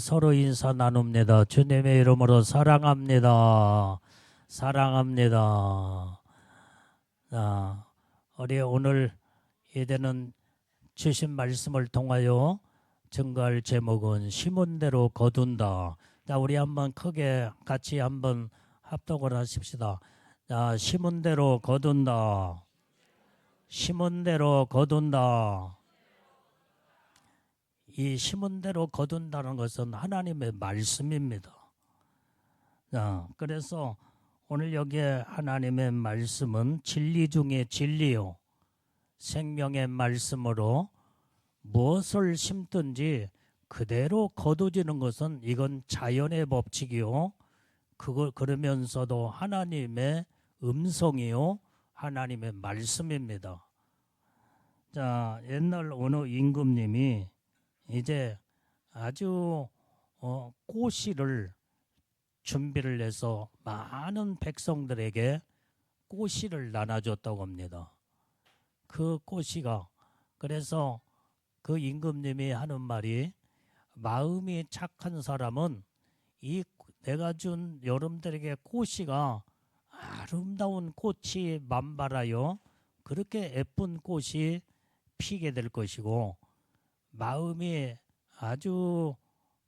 서로 인사 나눕니다. 주님의 이름으로 사랑합니다. 사랑합니다. 우리 오늘 예배는 주신 말씀을 통하여 증거할 제목은 심은 대로 거둔다. 자, 우리 한번 크게 같이 한번 합독을 하십시다. 자, 심은 대로 거둔다. 심은 대로 거둔다. 이 심은 대로 거둔다는 것은 하나님의 말씀입니다. 자, 그래서 오늘 여기에 하나님의 말씀은 진리 중에 진리요, 생명의 말씀으로 무엇을 심든지 그대로 거두지는 것은 이건 자연의 법칙이요, 그러면서도 하나님의 음성이요, 하나님의 말씀입니다. 자, 옛날 어느 임금님이 이제 아주 꼬시를 준비를 해서 많은 백성들에게 꼬시를 나눠줬다고 합니다. 그 꼬시가, 그래서 그 임금님이 하는 말이, 마음이 착한 사람은 이 내가 준 여러분들에게 꼬시가 아름다운 꽃이 만발하여 그렇게 예쁜 꽃이 피게 될 것이고, 마음이 아주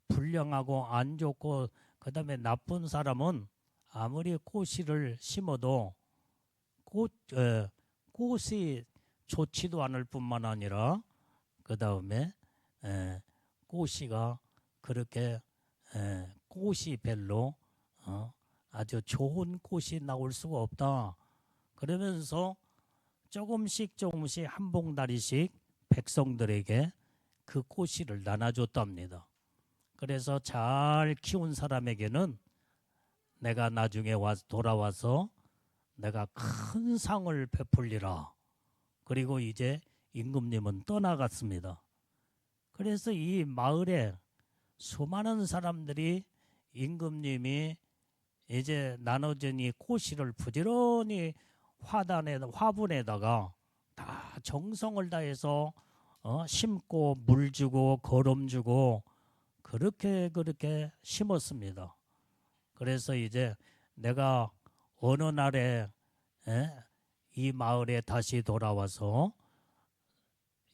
불량하고 안 좋고 그 다음에 나쁜 사람은 아무리 꼬시를 심어도 꽃이 좋지도 않을 뿐만 아니라 그 다음에 꼬시가 그렇게 꽃이 별로 아주 좋은 꽃이 나올 수가 없다. 그러면서 조금씩 한 봉다리씩 백성들에게 그 꼬시를 나눠줬답니다. 그래서 잘 키운 사람에게는 내가 나중에 돌아와서 내가 큰 상을 베풀리라. 그리고 이제 임금님은 떠나갔습니다. 그래서 이 마을에 수많은 사람들이 임금님이 이제 나눠준 이 꼬시를 부지런히 화분에다가 다 정성을 다해서 심고 물 주고 거름 주고 그렇게 심었습니다. 그래서 이제 내가 어느 날에 이 마을에 다시 돌아와서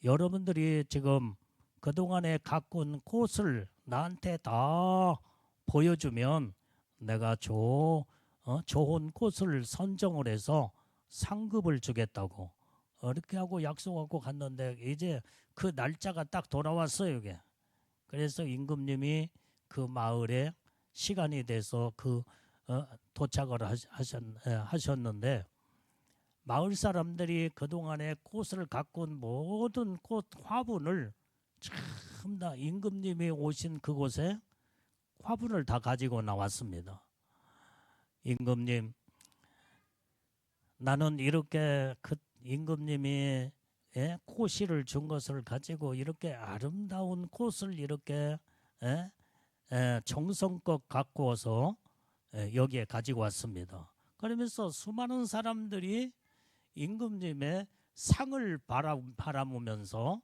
여러분들이 지금 그동안에 가꾼 꽃을 나한테 다 보여주면 내가 좋은 꽃을 선정을 해서 상급을 주겠다고 이렇게 하고 약속하고 갔는데 이제 그 날짜가 딱 돌아왔어요. 이게. 그래서 임금님이 그 마을에 시간이 돼서 도착을 하셨는데, 마을 사람들이 그동안에 꽃을 가꾼 모든 꽃 화분을 참 다 임금님이 오신 그곳에 화분을 다 가지고 나왔습니다. 임금님, 나는 이렇게 임금님이 꼬시를 준 것을 가지고 이렇게 아름다운 꽃을 이렇게 정성껏 갖고 와서 여기에 가지고 왔습니다. 그러면서 수많은 사람들이 임금님의 상을 바라보면서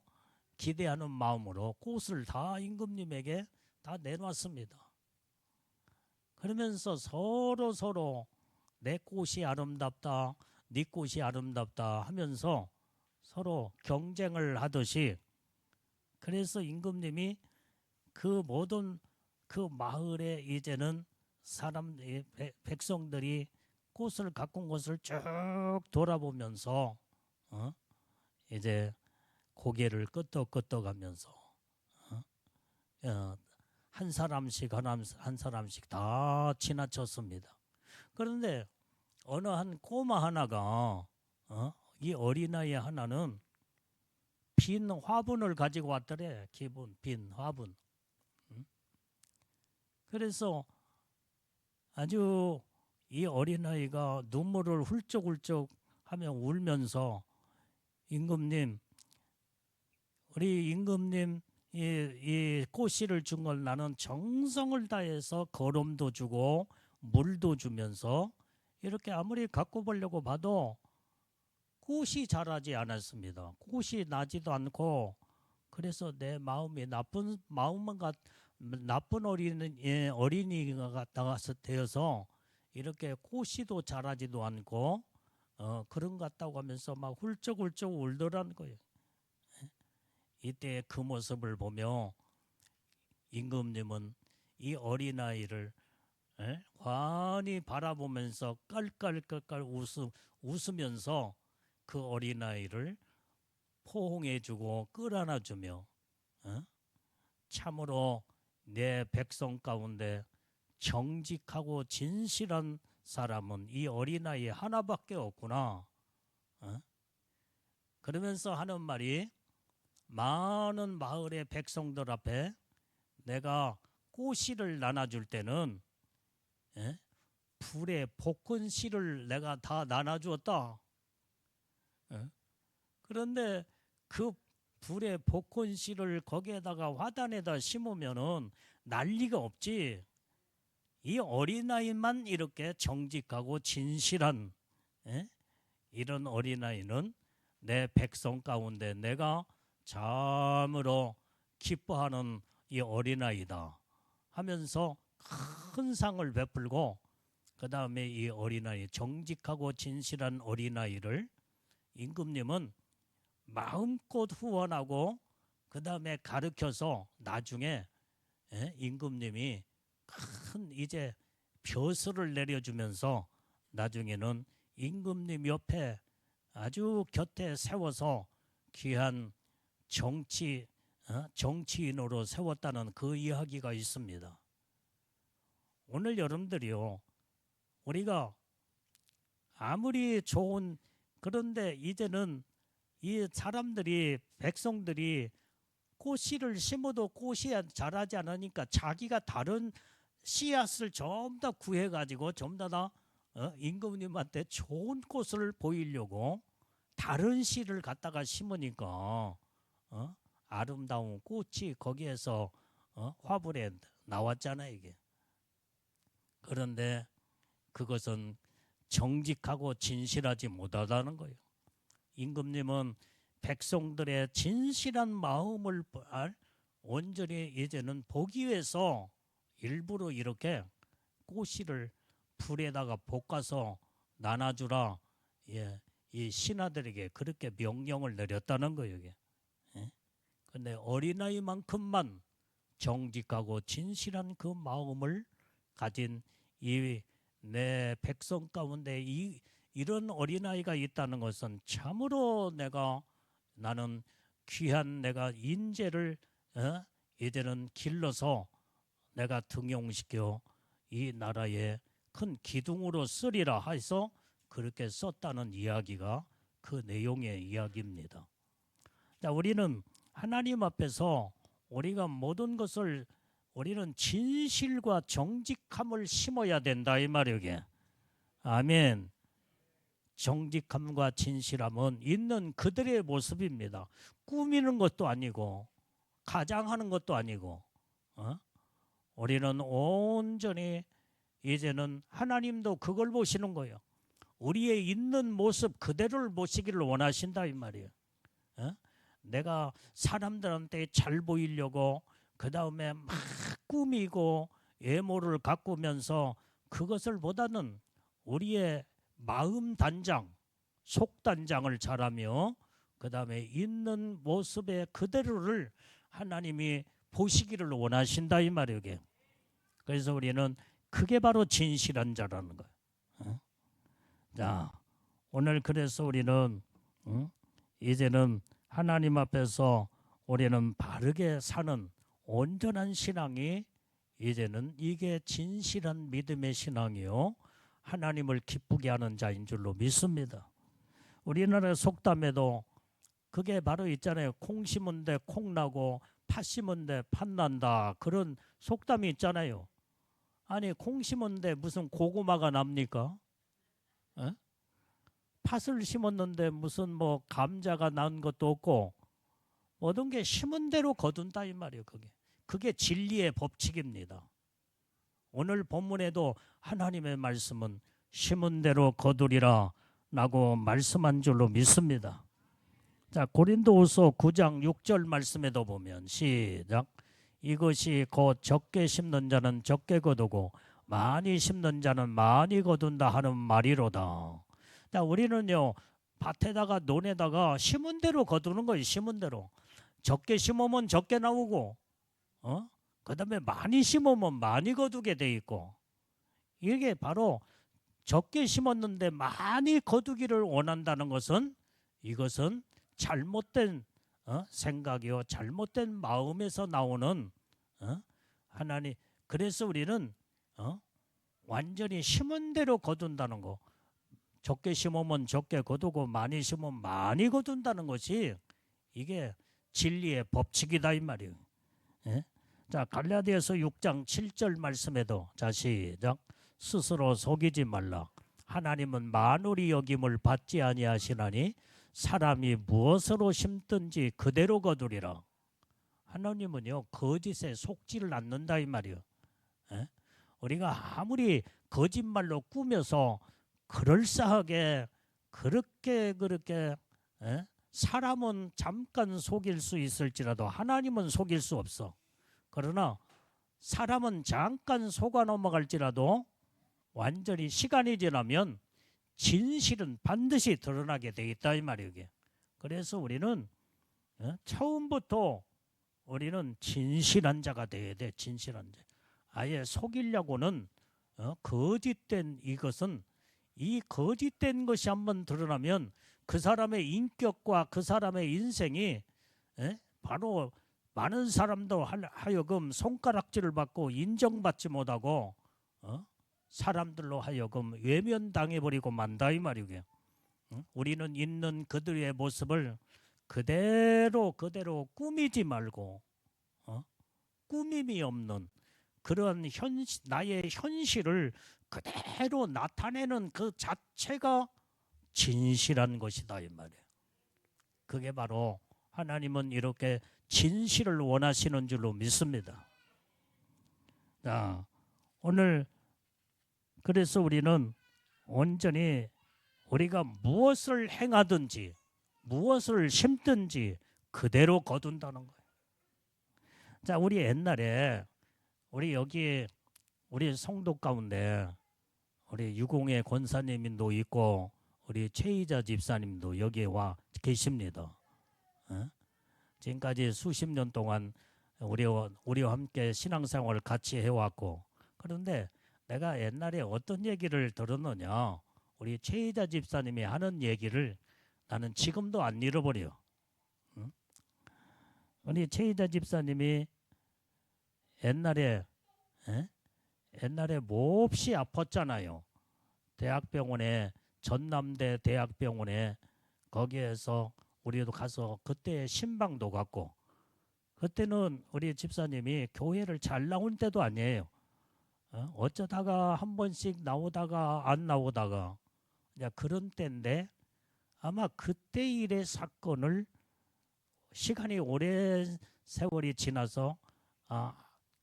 기대하는 마음으로 꽃을 다 임금님에게 다 내놓았습니다. 그러면서 서로 내 꽃이 아름답다, 네 꽃이 아름답다 하면서 서로 경쟁을 하듯이, 그래서 임금님이 그 모든 그 마을에 이제는 백성들이 꽃을 가꾼 곳을 쭉 돌아보면서 이제 고개를 끄덕끄덕하면서 한 사람씩 다 지나쳤습니다. 그런데 어느 한 꼬마 하나가 이 어린아이 하나는 빈 화분을 가지고 왔더래. 빈 화분. 그래서 아주 이 어린아이가 눈물을 훌쩍훌쩍 하며 울면서, 임금님, 우리 임금님 이 꼬시를 준 걸 나는 정성을 다해서 거름도 주고 물도 주면서 이렇게 아무리 갖고 보려고 봐도 꽃이 자라지 않았습니다. 꽃이 나지도 않고, 그래서 내 마음이 나쁜 어린이가 나가서 되어서 이렇게 꼬시도 자라지도 않고 그런 것 같다고 하면서 막 훌쩍훌쩍 울더라는 거예요. 이때 그 모습을 보며 임금님은 이 어린아이를 환히 바라보면서 깔깔깔깔 웃으면서 그 어린아이를 포옹해주고 끌어안아주며 참으로 내 백성 가운데 정직하고 진실한 사람은 이 어린아이 하나밖에 없구나. 그러면서 하는 말이 많은 마을의 백성들 앞에 내가 꽃씨를 나눠줄 때는 불에 볶은 씨를 내가 다 나눠주었다. 그런데 그 불에 볶은 씨를 거기에다가 화단에다 심으면은 난리가 없지. 이 어린아이만 이렇게 정직하고 진실한 이런 어린아이는 내 백성 가운데 내가 참으로 기뻐하는 이 어린아이다 하면서 큰 상을 베풀고 그 다음에 이 어린아이 정직하고 진실한 어린아이를 임금님은 마음껏 후원하고 그 다음에 가르쳐서 나중에 임금님이 큰 이제 벼슬을 내려주면서 나중에는 임금님 옆에 아주 곁에 세워서 귀한 정치인으로 세웠다는 그 이야기가 있습니다. 오늘 여러분들이요, 우리가 아무리 좋은 그런데 이제는 이 사람들이 백성들이 꽃씨를 심어도 꽃이 자라지 않으니까 자기가 다른 씨앗을 전부 다 구해가지고 전부 다 임금님한테 좋은 꽃을 보이려고 다른 씨를 갖다가 심으니까 아름다운 꽃이 거기에서 화분에 나왔잖아요 이게. 그런데 그것은 정직하고 진실하지 못하다는 거예요. 임금님은 백성들의 진실한 마음을 온전히 이제는 보기 위해서 일부러 이렇게 꽃씨를 불에다가 볶아서 나눠주라 이 신하들에게 그렇게 명령을 내렸다는 거예요. 그런데 어린아이만큼만 정직하고 진실한 그 마음을 가진 이 내 백성 가운데 이런 어린아이가 있다는 것은 참으로 나는 귀한 내가 인재를 이제는 길러서 내가 등용시켜 이 나라의 큰 기둥으로 쓰리라 해서 그렇게 썼다는 이야기가 그 내용의 이야기입니다. 자, 우리는 하나님 앞에서 우리가 모든 것을 우리는 진실과 정직함을 심어야 된다 이 말이에요. 아멘. 정직함과 진실함은 있는 그들의 모습입니다. 꾸미는 것도 아니고 가장하는 것도 아니고 우리는 온전히 이제는 하나님도 그걸 보시는 거예요. 우리의 있는 모습 그대로를 보시기를 원하신다 이 말이에요. 내가 사람들한테 잘 보이려고 그 다음에 막 꾸미고 외모를 가꾸면서 그것을 보다는 우리의 마음 단장, 속 단장을 잘하며 그 다음에 있는 모습의 그대로를 하나님이 보시기를 원하신다 이 말이에요. 그래서 우리는 그게 바로 진실한 자라는 거예요. 자, 오늘 그래서 우리는 이제는 하나님 앞에서 우리는 바르게 사는 온전한 신앙이 이제는 이게 진실한 믿음의 신앙이요 하나님을 기쁘게 하는 자인 줄로 믿습니다. 우리나라 속담에도 그게 바로 있잖아요. 콩 심은 데 콩 나고 팥 심은 데 팥 난다. 그런 속담이 있잖아요. 아니 콩 심은 데 무슨 고구마가 납니까? 팥을 심었는데 무슨 뭐 감자가 난 것도 없고 모든 게 심은 대로 거둔다 이 말이에요. 그게 진리의 법칙입니다. 오늘 본문에도 하나님의 말씀은 심은 대로 거두리라 라고 말씀한 줄로 믿습니다. 자, 고린도후서 9장 6절 말씀에도 보면 시작. 이것이 곧 적게 심는 자는 적게 거두고 많이 심는 자는 많이 거둔다 하는 말이로다. 자, 우리는요 밭에다가 논에다가 심은 대로 거두는 거예요. 심은 대로. 적게 심으면 적게 나오고, 그다음에 많이 심으면 많이 거두게 돼 있고, 이게 바로 적게 심었는데 많이 거두기를 원한다는 것은 이것은 잘못된 생각이요, 잘못된 마음에서 나오는 하나님. 그래서 우리는 완전히 심은 대로 거둔다는 거. 적게 심으면 적게 거두고 많이 심으면 많이 거둔다는 것이 이게 진리의 법칙이다 이 말이에요. 예? 자, 갈라디아서 6장 7절 말씀에도 자 시작. 스스로 속이지 말라. 하나님은 만울이 여김을 받지 아니하시나니 사람이 무엇으로 심든지 그대로 거두리라. 하나님은요 거짓에 속지를 않는다 이 말이에요. 예? 우리가 아무리 거짓말로 꾸며서 그럴싸하게 그렇게 예? 사람은 잠깐 속일 수 있을지라도 하나님은 속일 수 없어. 그러나 사람은 잠깐 속아 넘어갈지라도 완전히 시간이 지나면 진실은 반드시 드러나게 돼 있다 이 말이에요. 그래서 우리는 처음부터 우리는 진실한 자가 돼야 돼. 진실한 자. 아예 속이려고는 거짓된 이것은, 이 거짓된 것이 한번 드러나면 그 사람의 인격과 그 사람의 인생이 바로 많은 사람도 하여금 손가락질을 받고 인정받지 못하고 사람들로 하여금 외면당해버리고 만다 이 말이고요. 우리는 있는 그들의 모습을 그대로 꾸미지 말고 꾸밈이 없는 그런 나의 현실을 그대로 나타내는 그 자체가 진실한 것이다 이 말이에요. 그게 바로 하나님은 이렇게 진실을 원하시는 줄로 믿습니다. 자, 오늘 그래서 우리는 온전히 우리가 무엇을 행하든지 무엇을 심든지 그대로 거둔다는 거예요. 자, 우리 옛날에 우리 여기 우리 성도 가운데 우리 유공의 권사님도 있고 우리 최희자 집사님도 여기에 와 계십니다. 지금까지 수십 년 동안 우리와 함께 신앙생활을 같이 해왔고, 그런데 내가 옛날에 어떤 얘기를 들었느냐, 우리 최희자 집사님이 하는 얘기를 나는 지금도 안 잃어버려. 우리 최희자 집사님이 옛날에 몹시 아팠잖아요. 대학병원에, 전남대 대학병원에 거기에서 우리도 가서 그때 신방도 갔고, 그때는 우리 집사님이 교회를 잘 나온 때도 아니에요. 어쩌다가 한 번씩 나오다가 안 나오다가 그런 때인데, 아마 그때 일의 사건을 시간이 오래 세월이 지나서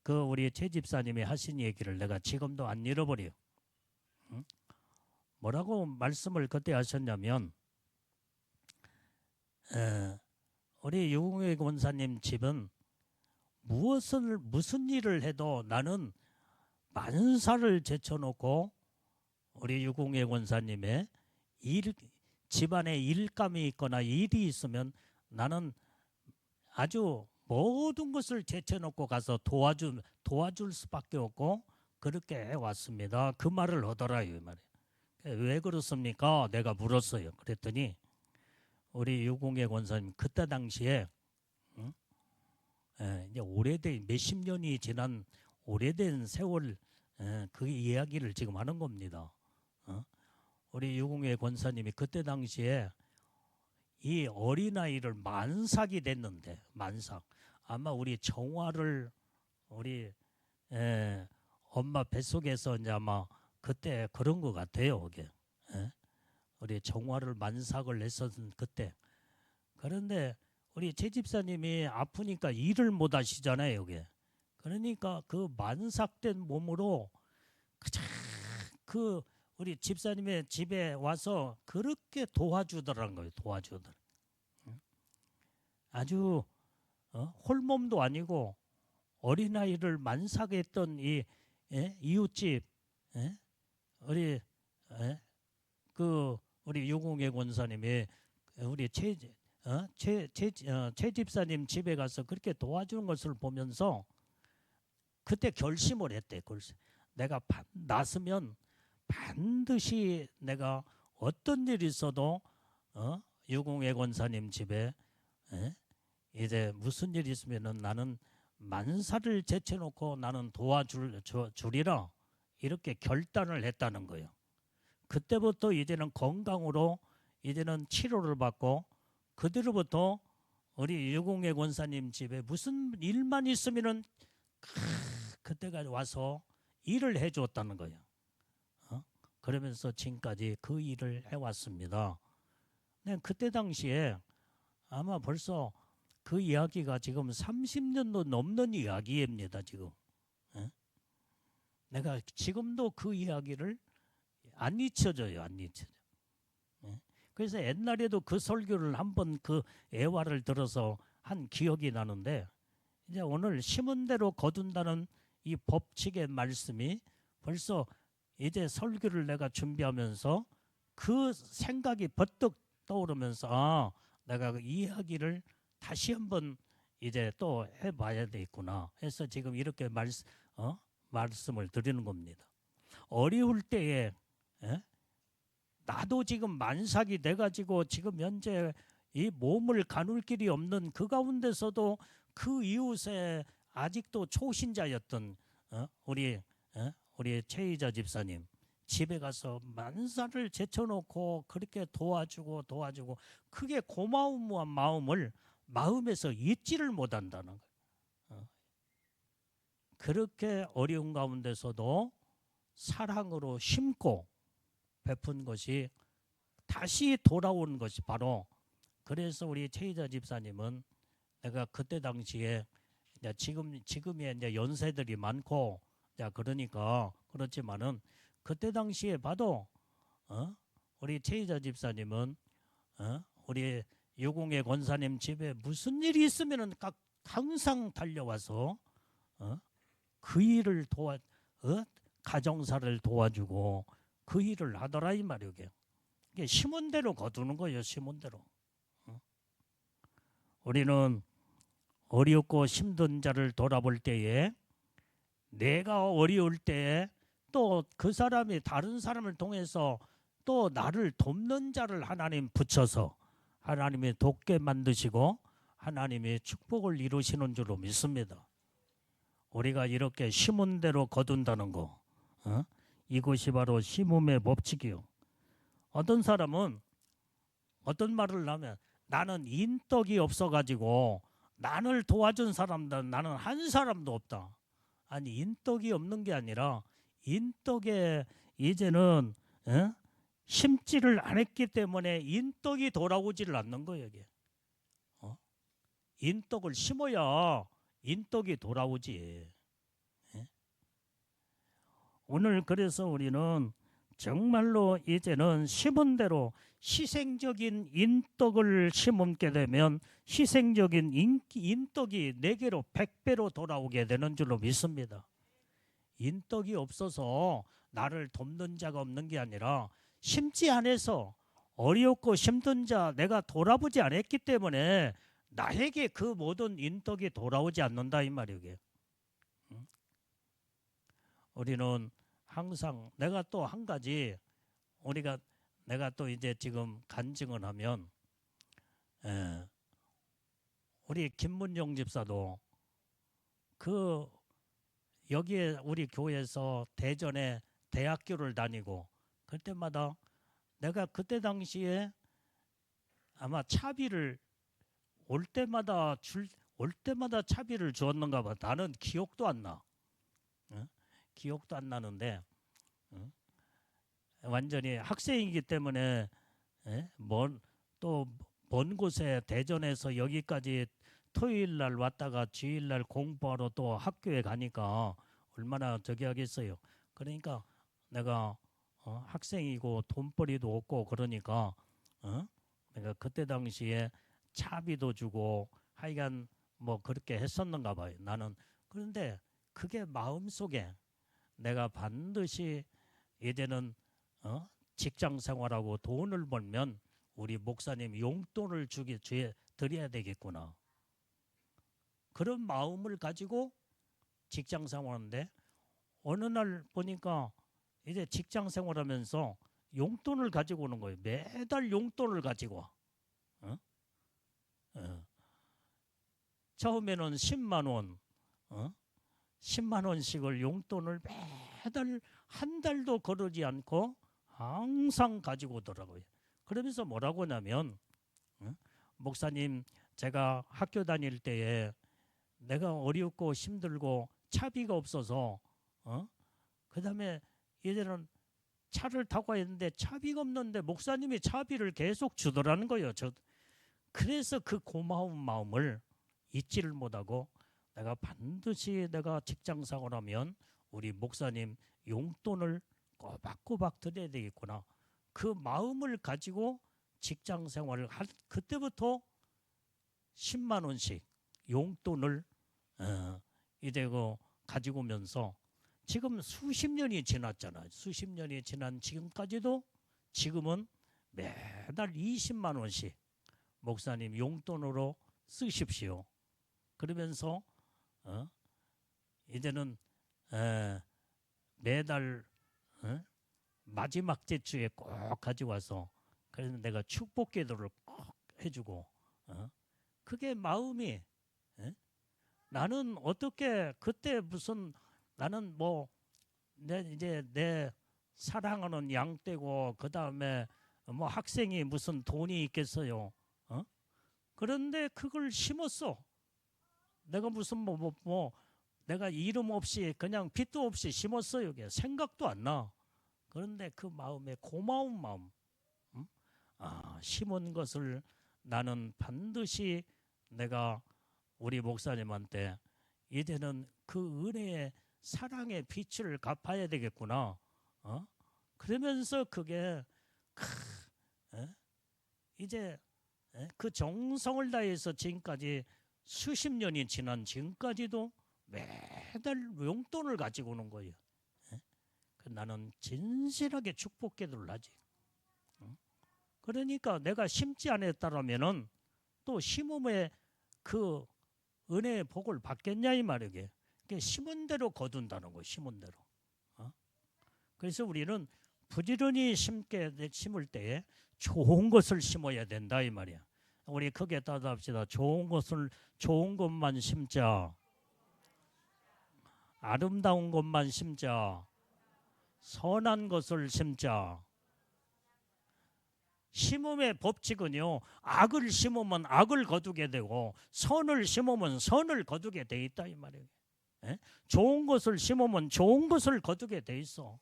그 우리 최 집사님이 하신 얘기를 내가 지금도 안 잃어버려요. 뭐라고 말씀을 그때 하셨냐면, 우리 유공의 권사님 집은 무슨 일을 해도 나는 만사를 제쳐놓고 우리 유공의 권사님의 집안에 일감이 있거나 일이 있으면 나는 아주 모든 것을 제쳐놓고 가서 도와줄 수밖에 없고 그렇게 해왔습니다. 그 말을 하더라요. 이 말이에요. 왜 그렇습니까? 내가 물었어요. 그랬더니 우리 유공의 권사님 그때 당시에 이제 오래된 몇십 년이 지난 오래된 세월 그 이야기를 지금 하는 겁니다. 우리 유공의 권사님이 그때 당시에 이 어린아이를 만삭이 됐는데, 만삭, 아마 우리 정화를 우리 엄마 뱃속에서 이제 아마 그때 그런 것 같아요. 그게 우리 정화를 만삭을 했었던 그때. 그런데 우리 제 집사님이 아프니까 일을 못 하시잖아요. 이게. 그러니까 그 만삭된 몸으로 그 우리 집사님의 집에 와서 그렇게 도와주더라는 거예요. 도와주더라. 아주 홀몸도 아니고 어린아이를 만삭했던 이 이웃집 우리 우리 유공의 권사님이 우리 최 집사님 집에 가서 그렇게 도와주는 것을 보면서 그때 결심을 했대. 내가 났으면 반드시 내가 어떤 일이 있어도 유공의 권사님 집에 이제 무슨 일이 있으면은 나는 만사를 제쳐놓고 나는 도와주리라 이렇게 결단을 했다는 거예요. 그때부터 이제는 건강으로 이제는 치료를 받고 그 뒤로부터 우리 유공의 권사님 집에 무슨 일만 있으면은 그때가 와서 일을 해주었다는 거예요. 그러면서 지금까지 그 일을 해왔습니다. 그때 당시에 아마 벌써 그 이야기가 지금 30년도 넘는 이야기입니다. 지금 내가 지금도 그 이야기를 안 잊혀져요. 안 잊혀져. 그래서 옛날에도 그 설교를 한번 그 애화를 들어서 한 기억이 나는데 이제 오늘 심은 대로 거둔다는 이 법칙의 말씀이 벌써 이제 설교를 내가 준비하면서 그 생각이 버뜩 떠오르면서 내가 그 이야기를 다시 한번 이제 또 해봐야 되겠구나 해서 지금 이렇게 말씀을 드리는 겁니다. 어려울 때에 나도 지금 만삭이 돼가지고 지금 현재 이 몸을 가눌 길이 없는 그 가운데서도 그 이웃에 아직도 초신자였던 우리 최희자 집사님 집에 가서 만사를 제쳐놓고 그렇게 도와주고 그게 고마운 마음을 마음에서 잊지를 못한다는 거예요. 그렇게 어려운 가운데서도 사랑으로 심고 베푼 것이 다시 돌아온 것이 바로 그래서 우리 최희자 집사님은 내가 그때 당시에 지금의 이제 연세들이 많고 그러니까 그렇지만은 그때 당시에 봐도 우리 최희자 집사님은 우리 유공의 권사님 집에 무슨 일이 있으면은 항상 달려와서 그 일을 가정사를 도와주고 그 일을 하더라 이 말이에요. 이게 심은 대로 거두는 거예요. 심은 대로. 우리는 어렵고 힘든 자를 돌아볼 때에 내가 어려울 때에 또 그 사람이 다른 사람을 통해서 또 나를 돕는 자를 하나님 붙여서 하나님이 돕게 만드시고 하나님이 축복을 이루시는 줄로 믿습니다. 우리가 이렇게 심은 대로 거둔다는 거 이것이 바로 심음의 법칙이요. 어떤 사람은 어떤 말을 하면 나는 인덕이 없어가지고 나를 도와준 사람들 나는 한 사람도 없다. 아니 인덕이 없는 게 아니라 인덕에 이제는 심지를 안 했기 때문에 인덕이 돌아오지를 않는 거예요. 이게. 인덕을 심어야 인덕이 돌아오지. 오늘 그래서 우리는 정말로 이제는 심은 대로 희생적인 인덕을 심게 되면 희생적인 인덕이 내게로 100배로 돌아오게 되는 줄로 믿습니다. 인덕이 없어서 나를 돕는 자가 없는 게 아니라 심지 않아서 어렵고 힘든 자 내가 돌아보지 않았기 때문에 나에게 그 모든 인덕이 돌아오지 않는다 이 말이에요. 우리는 항상 내가 또 한 가지 내가 또 이제 지금 간증을 하면 우리 김문용 집사도 그 여기에 우리 교회에서 대전에 대학교를 다니고 그때마다 내가 그때 당시에 아마 차비를 올 때마다 차비를 주었는가 봐. 나는 기억도 안 나. 기억도 안 나는데 완전히 학생이기 때문에 먼 곳에 대전에서 여기까지 토요일 날 왔다가 주일 날 공부하러 또 학교에 가니까 얼마나 저기 하겠어요. 그러니까 내가 학생이고 돈벌이도 없고 그러니까 내가 그때 당시에 차비도 주고 하여간 뭐 그렇게 했었는가 봐요. 나는 그런데 그게 마음속에 내가 반드시 이제는 직장 생활하고 돈을 벌면 우리 목사님 용돈을 드려야 되겠구나. 그런 마음을 가지고 직장 생활하는데 어느 날 보니까 이제 직장 생활하면서 용돈을 가지고 오는 거예요. 매달 용돈을 가지고 와. 처음에는 10만 원, 10만 원씩을 용돈을 매달 한 달도 거르지 않고 항상 가지고 오더라고요. 그러면서 뭐라고 하냐면 목사님, 제가 학교 다닐 때에 내가 어렵고 힘들고 차비가 없어서 그 다음에 이제는 차를 타고 했는데 차비가 없는데 목사님이 차비를 계속 주더라는 거예요. 그래서 그 고마운 마음을 잊지를 못하고 내가 반드시 내가 직장 생활하면 우리 목사님 용돈을 꼬박꼬박 드려야 되겠구나. 그 마음을 가지고 직장 생활을 할 그때부터 10만 원씩 용돈을 이제 가지고 오면서 지금 수십 년이 지났잖아요. 수십 년이 지난 지금까지도 지금은 매달 20만 원씩 목사님 용돈으로 쓰십시오. 그러면서 이제는 매달 마지막 제주에 꼭 가지고 와서 그래서 내가 축복 기도를 꼭 해주고 그게 마음이 나는 어떻게 그때 무슨 나는 내 사랑하는 양떼고 그 다음에 학생이 무슨 돈이 있겠어요. 그런데 그걸 심었어. 내가 무슨 내가 이름 없이 그냥 빚도 없이 심었어요. 이게 생각도 안 나. 그런데 그 마음에 고마운 마음, 심은 것을 나는 반드시 내가 우리 목사님한테 이제는 그 은혜의 사랑의 빛을 갚아야 되겠구나. 그러면서 그게 이제 그 정성을 다해서 지금까지 수십 년이 지난 지금까지도 매달 용돈을 가지고 오는 거예요. 나는 진실하게 축복 기도를 하지. 그러니까 내가 심지 않았다라면은 또 심음의 그 은혜의 복을 받겠냐 이 말이게. 심은 대로 거둔다는 거, 심은 대로. 그래서 우리는 부지런히 심을 때에 좋은 것을 심어야 된다 이 말이야. 우리 크게 따라합시다. 좋은 것만 심자. 아름다운 것만 심자. 선한 것을 심자. 심음의 법칙은요, 악을 심으면 악을 거두게 되고 선을 심으면 선을 거두게 돼 있다 이 말이에요. 좋은 것을 심으면 좋은 것을 거두게 돼 있어.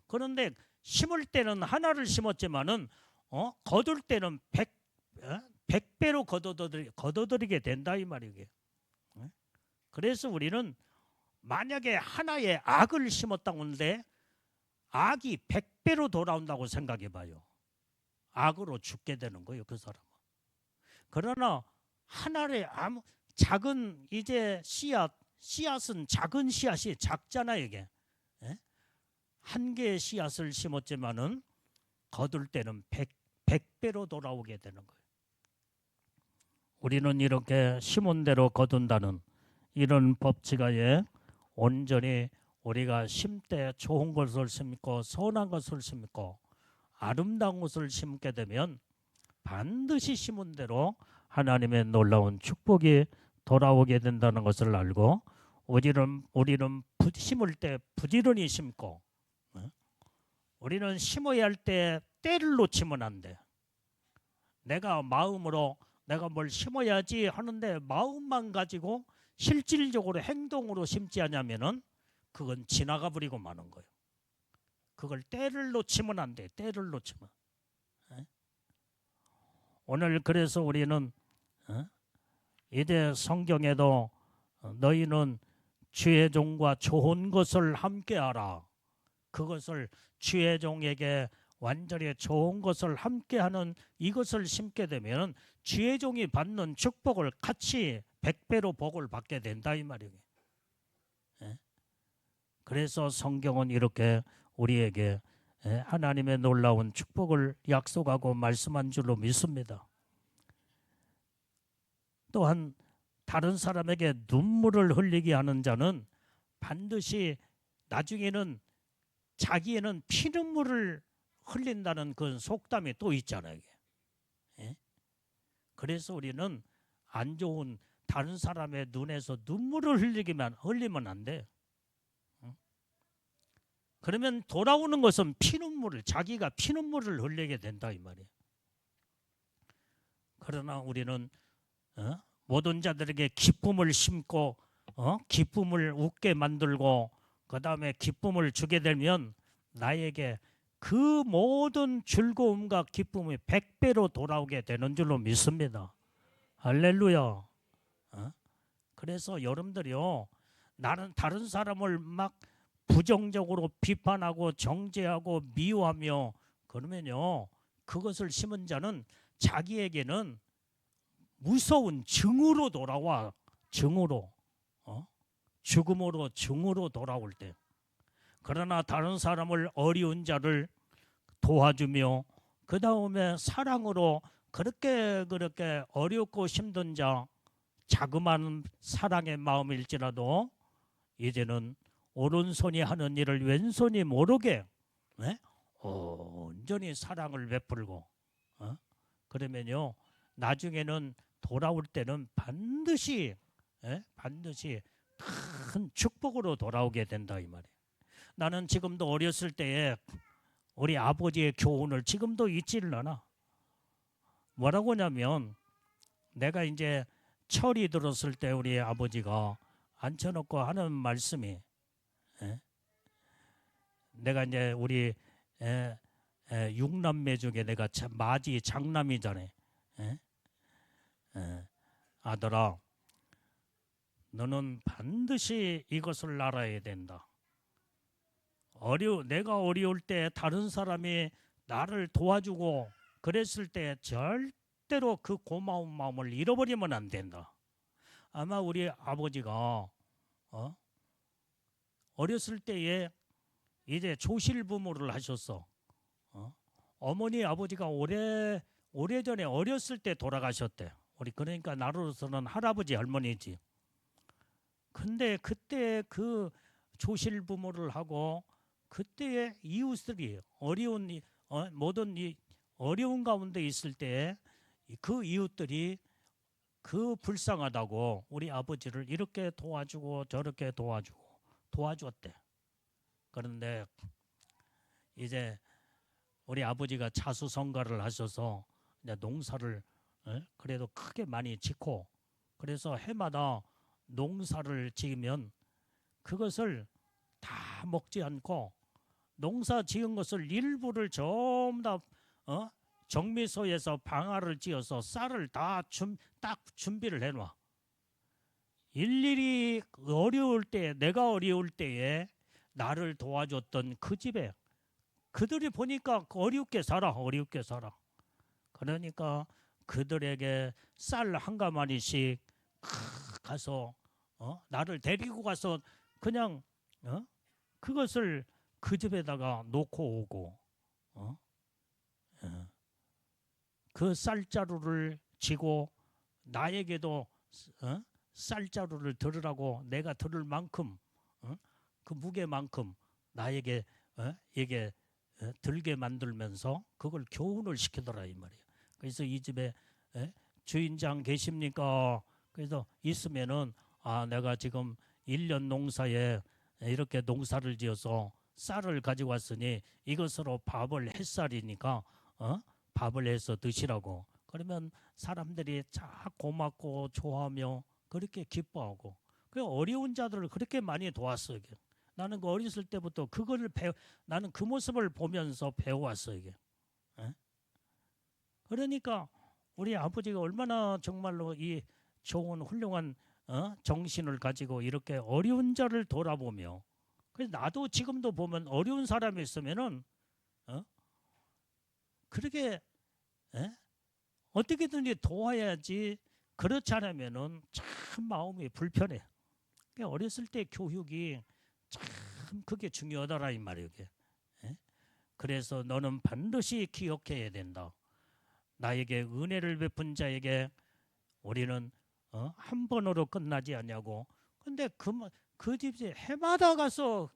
그런데 심을 때는 하나를 심었지만은 거둘 때는 100배로 거둬들이게 된다 이 말이에요. 그래서 우리는 만약에 하나의 악을 심었다고 하는데 악이 100배로 돌아온다고 생각해 봐요. 악으로 죽게 되는 거예요, 그 사람은. 그러나 하나의 작은 이제 씨앗은 작은 씨앗이 작잖아요, 이게. 한 개의 씨앗을 심었지만은 거둘 때는 100배로 돌아오게 되는 거예요. 우리는 이렇게 심은 대로 거둔다는 이런 법칙하에 온전히 우리가 심때 좋은 것을 심고 선한 것을 심고 아름다운 것을 심게 되면 반드시 심은 대로 하나님의 놀라운 축복이 돌아오게 된다는 것을 알고 우리는 심을 때 부지런히 심고 우리는 심어야 할 때 때를 놓치면 안 돼. 내가 마음으로 내가 뭘 심어야지 하는데 마음만 가지고 실질적으로 행동으로 심지 않으면은 그건 지나가 버리고 마는 거예요. 그걸 때를 놓치면 안 돼. 때를 놓치면. 오늘 그래서 우리는 이제 성경에도 너희는 주의 종과 좋은 것을 함께하라. 그것을 주의 종에게 완전히 좋은 것을 함께하는 이것을 심게 되면 주의 종이 받는 축복을 같이 100배로 복을 받게 된다 이 말이에요. 예? 그래서 성경은 이렇게 우리에게 하나님의 놀라운 축복을 약속하고 말씀한 줄로 믿습니다. 또한 다른 사람에게 눈물을 흘리게 하는 자는 반드시 나중에는 자기에는 피눈물을 흘린다는 그 속담이 또 있잖아요. 예? 그래서 우리는 안 좋은 다른 사람의 눈에서 눈물을 흘리면 안 돼. 그러면 돌아오는 것은 자기가 피눈물을 흘리게 된다 이 말이에요. 그러나 우리는 모든 자들에게 기쁨을 심고 기쁨을 웃게 만들고 그 다음에 기쁨을 주게 되면 나에게 그 모든 즐거움과 기쁨이 100배로 돌아오게 되는 줄로 믿습니다. 할렐루야. 그래서 여러분들이요, 나는 다른 사람을 막 부정적으로 비판하고 정죄하고 미워하며 그러면요, 그것을 심은 자는 자기에게는 무서운 증으로 돌아와. 증으로, 죽음으로 증으로 돌아올 때. 그러나 다른 사람을, 어려운 자를 도와주며 그 다음에 사랑으로 그렇게 어렵고 힘든 자, 자그마한 사랑의 마음일지라도 이제는 오른손이 하는 일을 왼손이 모르게 온전히 사랑을 베풀고 그러면요, 나중에는 돌아올 때는 반드시 큰 축복으로 돌아오게 된다 이 말이에요. 나는 지금도 어렸을 때에 우리 아버지의 교훈을 지금도 잊지를 않아. 뭐라고 하냐면, 내가 이제 철이 들었을 때 우리 아버지가 앉혀놓고 하는 말씀이, 내가 이제 우리 6남매 중에 내가 마지 장남이잖아요. 아들아, 너는 반드시 이것을 알아야 된다. 내가 어려울 때 다른 사람이 나를 도와주고 그랬을 때 절대로 그 고마운 마음을 잃어버리면 안 된다. 아마 우리 아버지가 어렸을 때에 이제 조실부모를 하셨어. 어머니 아버지가 오래전에 어렸을 때 돌아가셨대. 그러니까 나로서는 할아버지 할머니지. 근데 그때 그 조실부모를 하고 그때의 이웃들이 모든 어려운 가운데 있을 때 그 이웃들이 그 불쌍하다고 우리 아버지를 이렇게 도와주고 저렇게 도와줬대. 그런데 이제 우리 아버지가 자수성가를 하셔서 이제 농사를 그래도 크게 많이 짓고, 그래서 해마다 농사를 지으면 그것을 다 먹지 않고 농사 지은 것을 일부를 전부 다 정미소에서 방아를 찧어서 쌀을 딱 준비를 해놔. 일일이 내가 어려울 때에 나를 도와줬던 그 집에 그들이 보니까 어렵게 살아. 그러니까 그들에게 쌀 한 가마니씩 가서 나를 데리고 가서 그냥 그것을 그 집에다가 놓고 오고 그 쌀자루를 쥐고 나에게도 쌀자루를 들으라고, 내가 들을 만큼 그 무게만큼 나에게 이게 들게 만들면서 그걸 교훈을 시키더라 이 말이에요. 그래서 이 집에 주인장 계십니까? 그래서 있으면은 내가 지금 1년 농사에 이렇게 농사를 지어서 쌀을 가지고 왔으니 이것으로 밥을 햇살이니까 밥을 해서 드시라고. 그러면 사람들이 참 고맙고 좋아하며 그렇게 기뻐하고, 그 어려운 자들을 그렇게 많이 도왔어요. 나는 그 어렸을 때부터 나는 그 모습을 보면서 배워왔어요. 이게. 그러니까 우리 아버지가 얼마나 정말로 이 좋은 훌륭한 정신을 가지고 이렇게 어려운 자를 돌아보며, 그래서 나도 지금도 보면 어려운 사람이 있으면은 그렇게 어떻게든지 도와야지 그렇지 않으면은 참 마음이 불편해. 어렸을 때 교육이 참 그게 중요하더라 이 말이에요. 예? 그래서 너는 반드시 기억해야 된다. 나에게 은혜를 베푼 자에게 우리는 한 번으로 끝나지 않냐고. 근데 그 집에 해마다 가서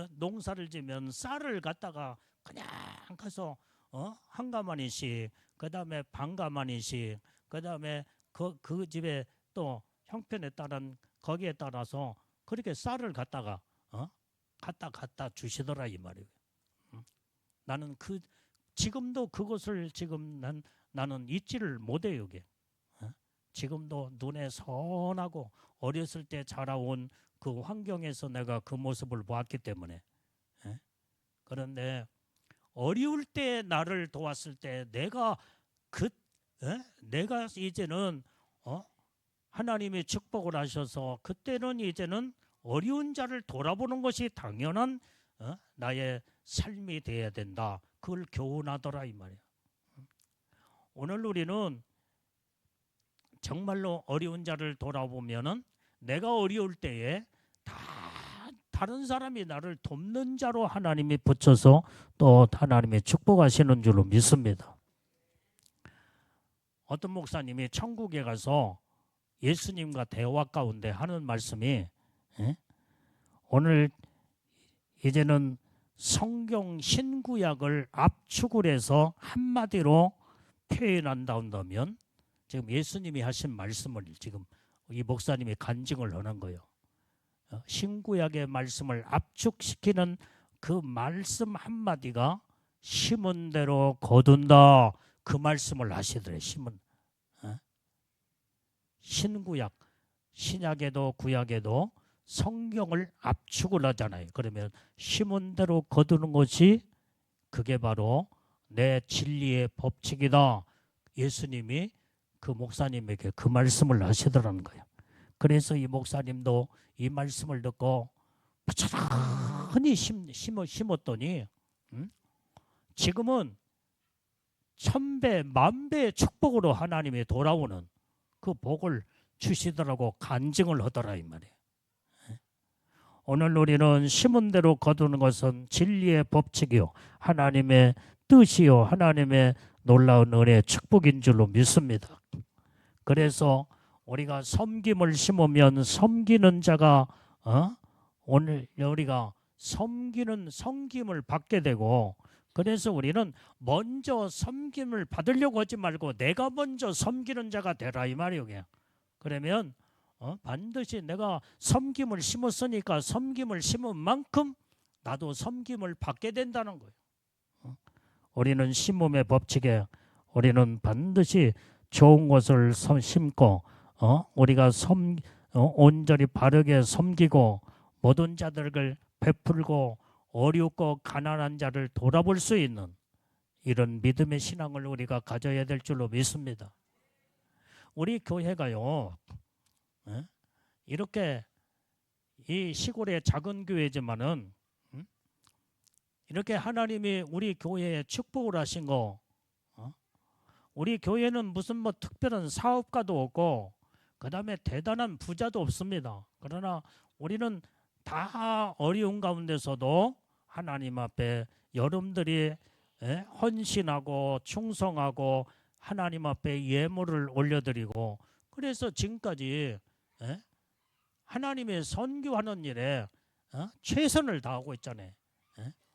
농사를 지면 쌀을 갖다가 그냥 가서 한 가마니씩, 그 다음에 반 가마니씩, 그 다음에 그 집에 또 형편에 따른 거기에 따라서 그렇게 쌀을 갖다가 갖다 주시더라 이 말이에요. 나는 지금도 그것을 지금 나는 잊지를 못해요. 이게. 지금도 눈에 선하고 어렸을 때 자라온 그 환경에서 내가 그 모습을 보았기 때문에. 그런데 어려울 때 나를 도왔을 때 내가 이제는 하나님이 축복을 하셔서 그때는 이제는 어려운 자를 돌아보는 것이 당연한 나의 삶이 되어야 된다. 그걸 교훈하더라 이 말이야. 오늘 우리는 정말로 어려운 자를 돌아보면은 내가 어려울 때에 다른 사람이 나를 돕는 자로 하나님이 붙여서 또 하나님이 축복하시는 줄로 믿습니다. 어떤 목사님이 천국에 가서 예수님과 대화 가운데 하는 말씀이 오늘 이제는 성경 신구약을 압축을 해서 한마디로 표현한다면 지금 예수님이 하신 말씀을 지금 이 목사님이 간증을 하는 거예요. 신구약의 말씀을 압축시키는 그 말씀 한마디가 심은 대로 거둔다. 그 말씀을 하시더래. 신구약, 신약에도 구약에도 성경을 압축을 하잖아요. 그러면 심은 대로 거두는 것이 그게 바로 내 진리의 법칙이다. 예수님이 그 목사님에게 그 말씀을 하시더라는 거예요. 그래서 이 목사님도 이 말씀을 듣고 부지런히 심었더니 지금은 천배 만배의 축복으로 하나님이 돌아오는 그 복을 주시더라고 간증을 하더라 이 말이에요. 오늘 우리는 심은 대로 거두는 것은 진리의 법칙이요 하나님의 뜻이요 하나님의 놀라운 은혜의 축복인 줄로 믿습니다. 그래서 우리가 섬김을 심으면 섬기는 자가 오늘 우리가 섬김을 받게 되고, 그래서 우리는 먼저 섬김을 받으려고 하지 말고 내가 먼저 섬기는 자가 되라 이 말이에요. 그러면 반드시 내가 섬김을 심었으니까 섬김을 심은 만큼 나도 섬김을 받게 된다는 거예요. 우리는 심음의 법칙에 우리는 반드시 좋은 것을 심고 우리가 온전히 바르게 섬기고 모든 자들을 베풀고 어렵고 가난한 자를 돌아볼 수 있는 이런 믿음의 신앙을 우리가 가져야 될 줄로 믿습니다. 우리 교회가요 이렇게 이 시골의 작은 교회지만은 이렇게 하나님이 우리 교회에 축복을 하신 거, 우리 교회는 무슨 뭐 특별한 사업가도 없고 그 다음에 대단한 부자도 없습니다. 그러나 우리는 다 어려운 가운데서도 하나님 앞에 여러분들이 헌신하고 충성하고 하나님 앞에 예물을 올려드리고, 그래서 지금까지 하나님의 선교하는 일에 최선을 다하고 있잖아요.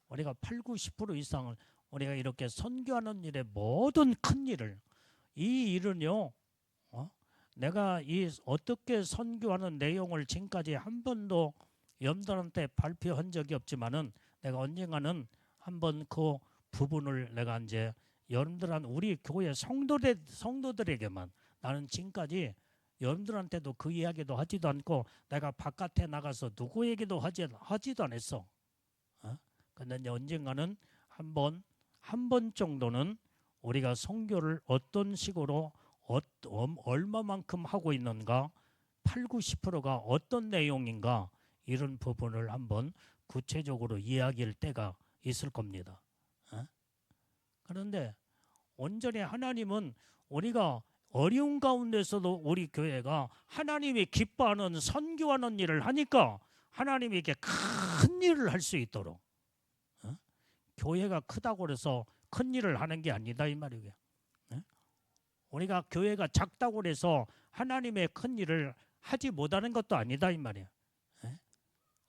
우리가 80~90% 이상을 우리가 이렇게 선교하는 일에 모든 큰 일을, 이 일은요 내가 이 어떻게 선교하는 내용을 지금까지 한 번도 여러분들한테 발표한 적이 없지만은 내가 언젠가는 한번 그 부분을 내가 이제 여러분들한 우리 교회 성도들에게만, 나는 지금까지 여러분들한테도 그 이야기도 하지도 않고 내가 바깥에 나가서 누구에게도 하지도 않았어. 근데 언젠가는 한 번 정도는 우리가 선교를 어떤 식으로 얼마만큼 하고 있는가, 80~90%가 어떤 내용인가, 이런 부분을 한번 구체적으로 이야기할 때가 있을 겁니다. 그런데 온전히 하나님은 우리가 어려운 가운데서도 우리 교회가 하나님이 기뻐하는 선교하는 일을 하니까 하나님이 이렇게 큰 일을 할 수 있도록, 어? 교회가 크다고 해서 큰 일을 하는 게 아니다 이 말이에요. 어? 우리가 교회가 작다고 해서 하나님의 큰 일을 하지 못하는 것도 아니다 이 말이에요. 어?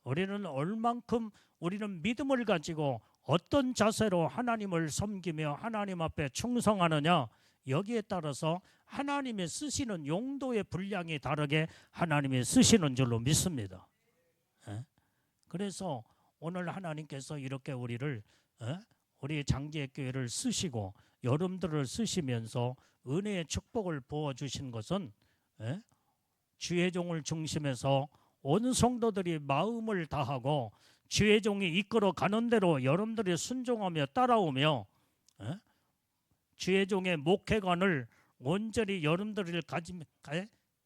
우리는 얼만큼 우리는 믿음을 가지고 어떤 자세로 하나님을 섬기며 하나님 앞에 충성하느냐, 여기에 따라서 하나님의 쓰시는 용도의 분량이 다르게 하나님이 쓰시는 줄로 믿습니다. 그래서 오늘 하나님께서 이렇게 우리를, 우리 장제교회를 쓰시고 여러분들을 쓰시면서 은혜의 축복을 부어주신 것은 주의 종을 중심해서 온 성도들이 마음을 다하고 주의 종이 이끌어 가는 대로 여러분들이 순종하며 따라오며 주의 종의 목회관을 온전히 여러분들을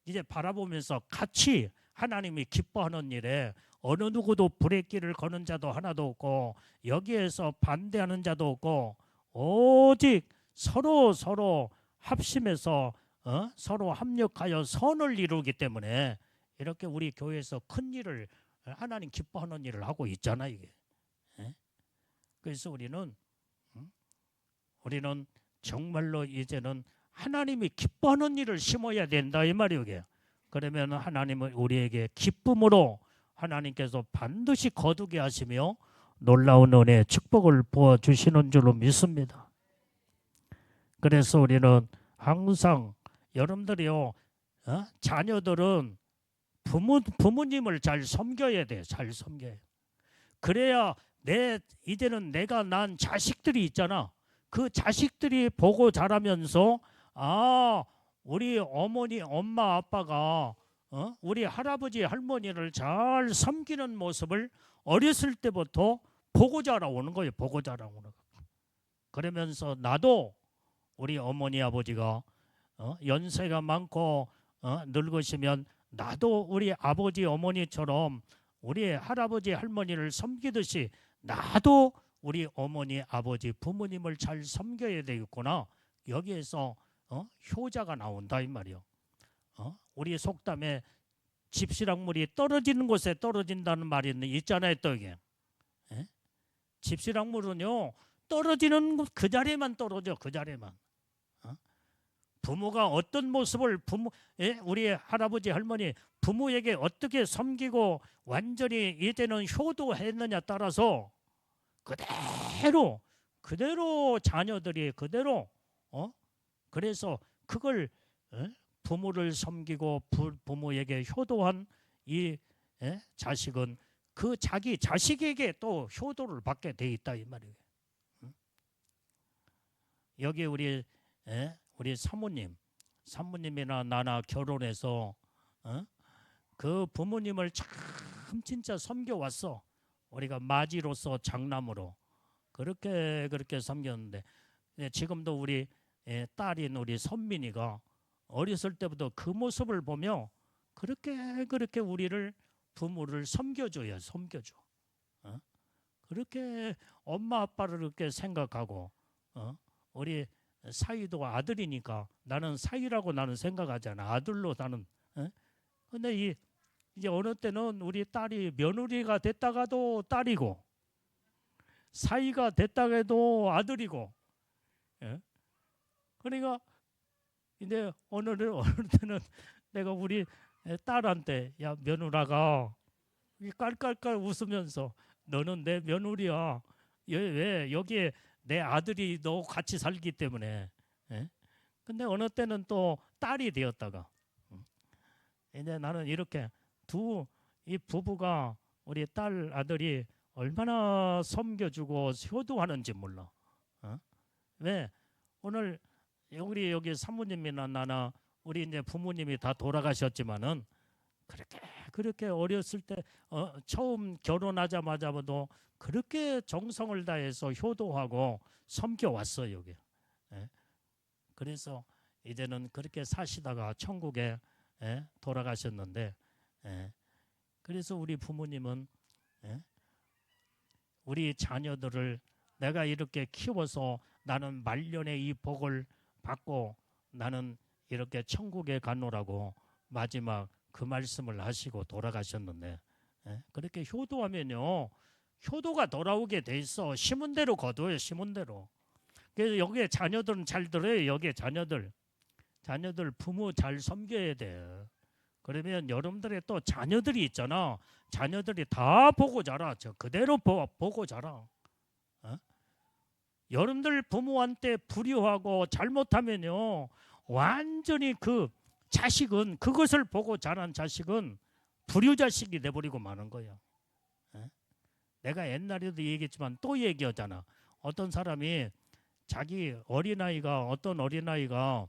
이제 바라보면서 같이 하나님이 기뻐하는 일에 어느 누구도 브레이크를 거는 자도 하나도 없고 여기에서 반대하는 자도 없고 오직 서로 합심해서 서로 합력하여 선을 이루기 때문에 이렇게 우리 교회에서 큰 일을 하나님 기뻐하는 일을 하고 있잖아 이게. 그래서 우리는 정말로 이제는 하나님이 기뻐하는 일을 심어야 된다 이 말이에요. 이게. 그러면 하나님은 우리에게 기쁨으로 하나님께서 반드시 거두게 하시며 놀라운 은혜의 축복을 부어주시는 줄로 믿습니다. 그래서 우리는 항상 여러분들이요, 자녀들은 부모님을 잘 섬겨야 돼요. 잘 섬겨요. 그래야 이제는 내가 낳은 자식들이 있잖아. 그 자식들이 보고 자라면서 우리 어머니, 엄마, 아빠가 우리 할아버지, 할머니를 잘 섬기는 모습을 어렸을 때부터 보고 자라오는 거예요. 보고 자라오는 거. 그러면서 나도 우리 어머니, 아버지가 연세가 많고 늙으시면 나도 우리 아버지, 어머니처럼 우리 할아버지, 할머니를 섬기듯이 나도 우리 어머니, 아버지, 부모님을 잘 섬겨야 되겠구나. 여기에서 효자가 나온다 이 말이요. 우리 속담에 집시락물이 떨어지는 곳에 떨어진다는 말이 있잖아요. 또 이게 집시락물은요 떨어지는 그 자리에만 떨어져. 그 자리에만. 부모가 어떤 모습을 우리 할아버지 할머니 부모에게 어떻게 섬기고 완전히 이제는 효도했느냐 따라서 그대로 자녀들이 그대로 그래서 그걸 부모를 섬기고 부모에게 효도한 이 자식은 그 자기 자식에게 또 효도를 받게 돼 있다 이 말이에요. 여기 우리 사모님이나 나나 결혼해서 그 부모님을 참 진짜 섬겨왔어. 우리가 맞이로서 장남으로 그렇게 섬겼는데 지금도 우리 딸인 우리 선민이가 어렸을 때부터 그 모습을 보며 그렇게 우리를 부모를 섬겨줘요. 섬겨줘. 그렇게 엄마 아빠를 그렇게 생각하고 우리 사위도 아들이니까 나는 사위라고 나는 생각하잖아. 아들로 나는. 근데 이제 어느 때는 우리 딸이 며느리가 됐다가도 딸이고 사위가 됐다가 해도 아들이고. 그러니까 근데 어느 때는 내가 우리 딸한테 야 며느라가 깔깔깔 웃으면서 너는 내 며느리야. 왜 여기에 내 아들이 너 같이 살기 때문에. 근데 어느 때는 또 딸이 되었다가 이제 나는 이렇게 이 부부가 우리 딸 아들이 얼마나 섬겨주고 효도하는지 몰라. 왜 오늘 우리 여기 사모님이나 나나 우리 이제 부모님이 다 돌아가셨지만은 그렇게 어렸을 때 처음 결혼하자마자도 그렇게 정성을 다해서 효도하고 섬겨왔어요 여기. 그래서 이제는 그렇게 사시다가 천국에 돌아가셨는데 그래서 우리 부모님은 우리 자녀들을 내가 이렇게 키워서 나는 말년에 이 복을 받고 나는 이렇게 천국에 가노라고 마지막 그 말씀을 하시고 돌아가셨는데, 예? 그렇게 효도하면요 효도가 돌아오게 돼 있어. 심은 대로 거둬요. 심은 대로. 그래서 여기에 자녀들은 잘 들어요. 여기에 자녀들 부모 잘 섬겨야 돼. 그러면 여러분들의 또 자녀들이 있잖아. 자녀들이 다 보고 자라. 저 그대로 보고 자라. 어? 여러분들 부모한테 불효하고 잘못하면요 완전히 그 자식은, 그것을 보고 자란 자식은 불효 자식이 돼버리고 마는 거예요. 어? 내가 옛날에도 얘기했지만 또 얘기하잖아. 어떤 사람이 자기 어린아이가, 어떤 어린아이가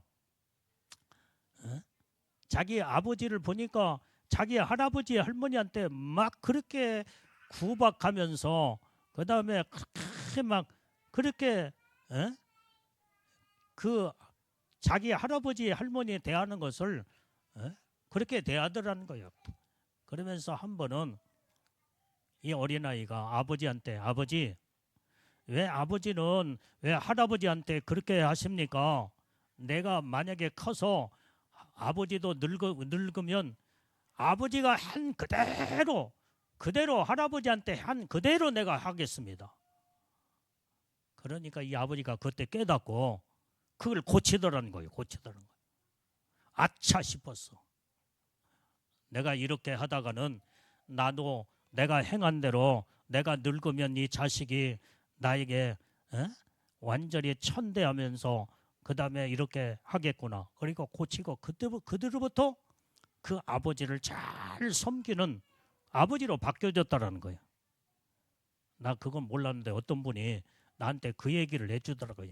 자기 아버지를 보니까 자기 할아버지 할머니한테 막 그렇게 구박하면서 그 다음에 그렇게 막 그렇게 그 자기 할아버지 할머니에 대하는 것을 그렇게 대하더라는 거예요. 그러면서 한 번은 이 어린아이가 아버지한테, 아버지 왜 아버지는 왜 할아버지한테 그렇게 하십니까? 내가 만약에 커서 아버지도 늙으면 아버지가 한 그대로 할아버지한테 한 그대로 내가 하겠습니다. 그러니까 이 아버지가 그때 깨닫고 그걸 고치더라는 거예요. 고치더라는 거예요. 아차 싶었어. 내가 이렇게 하다가는 나도 내가 행한 대로 내가 늙으면 이 자식이 나에게 완전히 천대하면서 그 다음에 이렇게 하겠구나. 그러니까 고치고 그때부터 그 아버지를 잘 섬기는 아버지로 바뀌어졌다라는 거예요. 나 그건 몰랐는데 어떤 분이 나한테 그 얘기를 해주더라고요.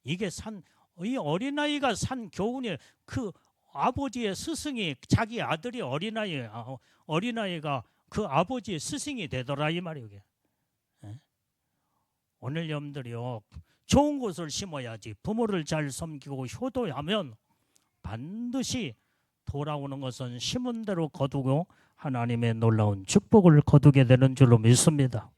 이게 이 어린아이가 산 교훈이, 그 아버지의 스승이 자기 아들이 어린아이가 그 아버지의 스승이 되더라 이 말이에요. 오늘 여러분들이요 좋은 것을 심어야지. 부모를 잘 섬기고 효도하면 반드시 돌아오는 것은 심은 대로 거두고 하나님의 놀라운 축복을 거두게 되는 줄로 믿습니다.